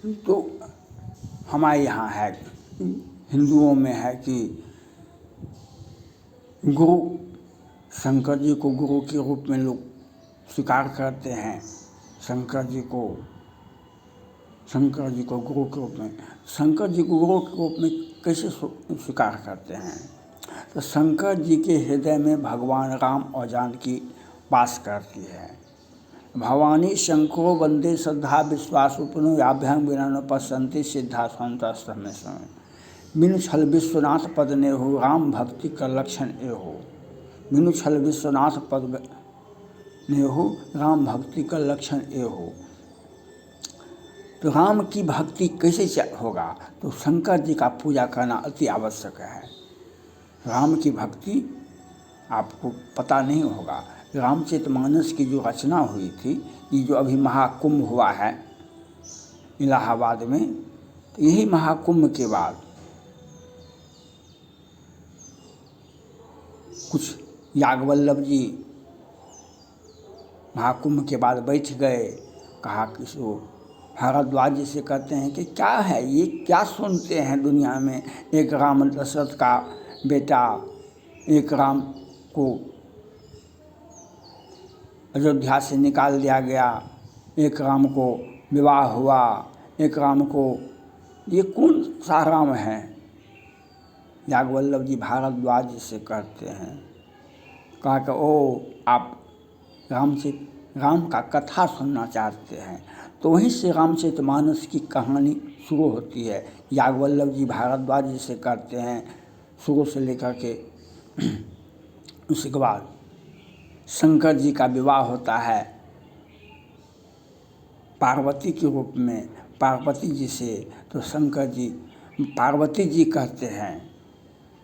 तो हमारे यहाँ है, हिंदुओं में है कि गुरु, शंकर जी को गुरु के रूप में लोग स्वीकार करते हैं। शंकर जी को गुरु के रूप में, शंकर जी को गुरु के रूप में कैसे स्वीकार करते हैं? तो शंकर जी के हृदय में भगवान राम और जानकी वास करती है। भवानी शंकरो वंदे श्रद्धा विश्वास उपनो याभ्याम विना न पश्यन्ति सिद्धा संतस्तम में समय बिनु छल विश्वनाथ पद ने हो राम भक्ति का लक्षण ए हो। बिनु छल विश्वनाथ पद ने हो राम भक्ति का लक्षण ए हो। तो राम की भक्ति कैसे होगा? तो शंकर जी का पूजा करना अति आवश्यक है। राम की भक्ति आपको पता नहीं होगा। रामचरितमानस की जो रचना हुई थी, ये जो अभी महाकुंभ हुआ है इलाहाबाद में, तो यही महाकुंभ के बाद कुछ याज्ञवल्लभ जी महाकुंभ के बाद बैठ गए, कहा कि सो भारद्वाज जी से कहते हैं कि क्या है ये, क्या सुनते हैं दुनिया में? एक राम दशरथ का बेटा, एक राम को अयोध्या से निकाल दिया गया, एक राम को विवाह हुआ, एक राम को, ये कौन सा राम है? याज्ञवल्लभ जी भारद्वाज जी से कहते हैं, कहा कि ओ आप राम का कथा सुनना चाहते हैं? तो वहीं से रामचरितमानस की कहानी शुरू होती है। याज्ञवल्लभ जी भारद्वाज जी से कहते हैं शुरू से लेकर के उसके बाद शंकर जी का विवाह होता है पार्वती के रूप में, पार्वती जी से। तो शंकर जी, पार्वती जी कहते हैं,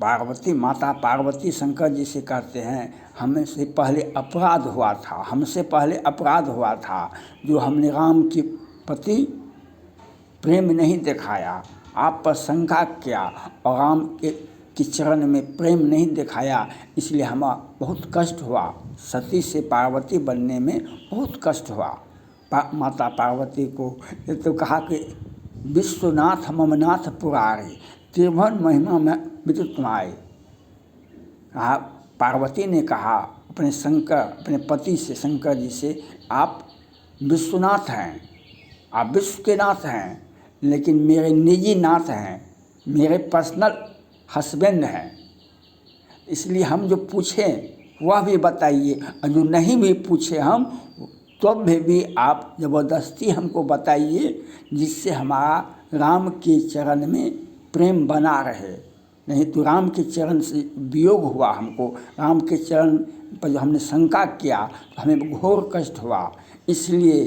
पार्वती माता पार्वती शंकर जी से कहते हैं हमसे पहले अपराध हुआ था, हमसे पहले अपराध हुआ था जो हमने राम के प्रति प्रेम नहीं दिखाया, आप पर शंका किया और राम के चरण में प्रेम नहीं दिखाया, इसलिए हमें बहुत कष्ट हुआ। सती से पार्वती बनने में बहुत कष्ट हुआ माता पार्वती को। ये तो कहा कि विश्वनाथ ममनाथ पुरारे त्रिभुवन महिमा में विद्युत माए। कहा, पार्वती ने कहा अपने पति से, शंकर जी से, आप विश्वनाथ हैं, आप विश्व के नाथ हैं, लेकिन मेरे निजी नाथ हैं, मेरे पर्सनल हस्बैंड हैं, इसलिए हम जो पूछें वह भी बताइए, और जो नहीं भी पूछे हम तो भी आप ज़बरदस्ती हमको बताइए, जिससे हमारा राम के चरण में प्रेम बना रहे। नहीं तो राम के चरण से वियोग हुआ, हमको राम के चरण पर जो हमने शंका किया तो हमें घोर कष्ट हुआ। इसलिए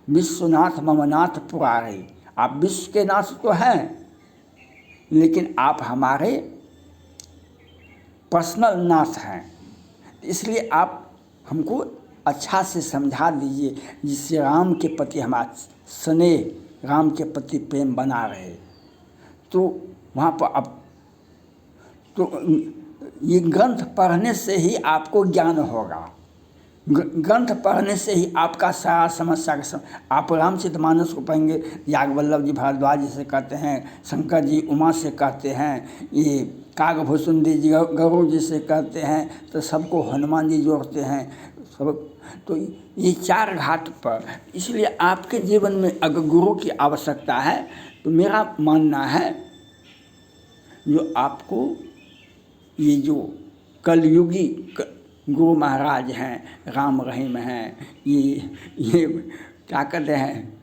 विश्वनाथ ममनाथ पुरारे, आप विश्व के नाथ तो हैं, लेकिन आप हमारे पर्सनल नाथ हैं, इसलिए आप हमको अच्छा से समझा दीजिए, जिससे राम के प्रति हमारा स्नेह, राम के प्रति प्रेम बना रहे। तो वहाँ पर अब तो ये ग्रंथ पढ़ने से ही आपको ज्ञान होगा, ग्रंथ पढ़ने से ही आपका सारा समस्या का आप रामचरितमानस को पढ़ेंगे। याज्ञवल्लभ जी भारद्वाज जी से कहते हैं, शंकर जी उमा से कहते हैं, ये कागभूषुंडी जी गरुड़ जी से कहते हैं, तो सबको हनुमान जी जोड़ते हैं सब। तो ये चार घाट पर, इसलिए आपके जीवन में अगर गुरु की आवश्यकता है तो मेरा मानना है जो आपको ये जो कलयुगी गुरु महाराज हैं, राम रहीम हैं, ये क्या कहते हैं,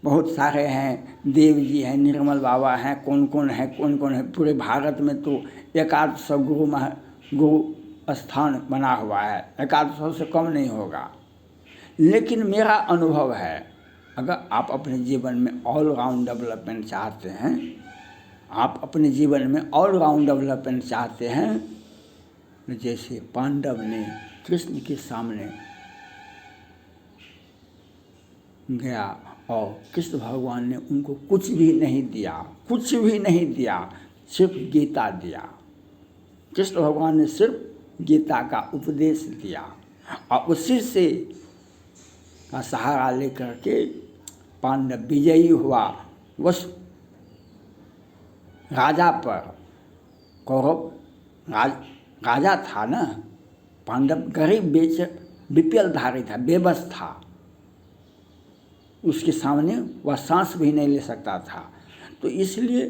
बहुत सारे हैं, देव जी हैं, निर्मल बाबा हैं, कौन कौन है पूरे भारत में तो 100 गुरु स्थान बना हुआ है, 100 से कम नहीं होगा। लेकिन मेरा अनुभव है, अगर आप अपने जीवन में ऑल राउंड डेवलपमेंट चाहते हैं, आप अपने जीवन में ऑल राउंड डेवलपमेंट चाहते हैं, जैसे पांडव ने कृष्ण के सामने गया और कृष्ण भगवान ने उनको कुछ भी नहीं दिया, सिर्फ गीता दिया। कृष्ण भगवान ने सिर्फ गीता का उपदेश दिया और उसी से का सहारा लेकर के पांडव विजयी हुआ, उस राजा पर, कौरव राजा था ना, पांडव गरीब बीपीएलधारी था, बेबस था, उसके सामने वह सांस भी नहीं ले सकता था। तो इसलिए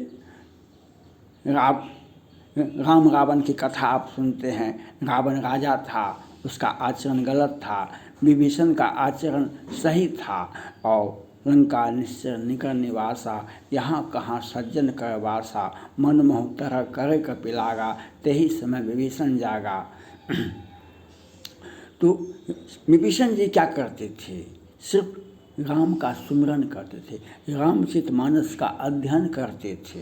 राम रावण की कथा आप सुनते हैं। रावण राजा था, उसका आचरण गलत था, विभीषण का आचरण सही था। और लंका निश्चर निकर निवासा, यहाँ कहाँ सज्जन कर वासा, मनमोह तरह करे कपिलागा, तेही समय विभीषण जागा। तो विभीषण जी क्या करते थे? सिर्फ राम का सुमिरन करते थे, रामचरितमानस का अध्ययन करते थे,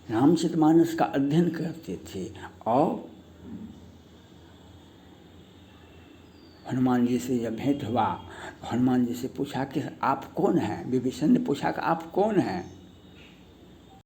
रामचरितमानस का अध्ययन करते थे। और हनुमान जी से जब भेंट हुआ, हनुमान जी से पूछा कि आप कौन हैं? विभीषण ने पूछा कि आप कौन हैं?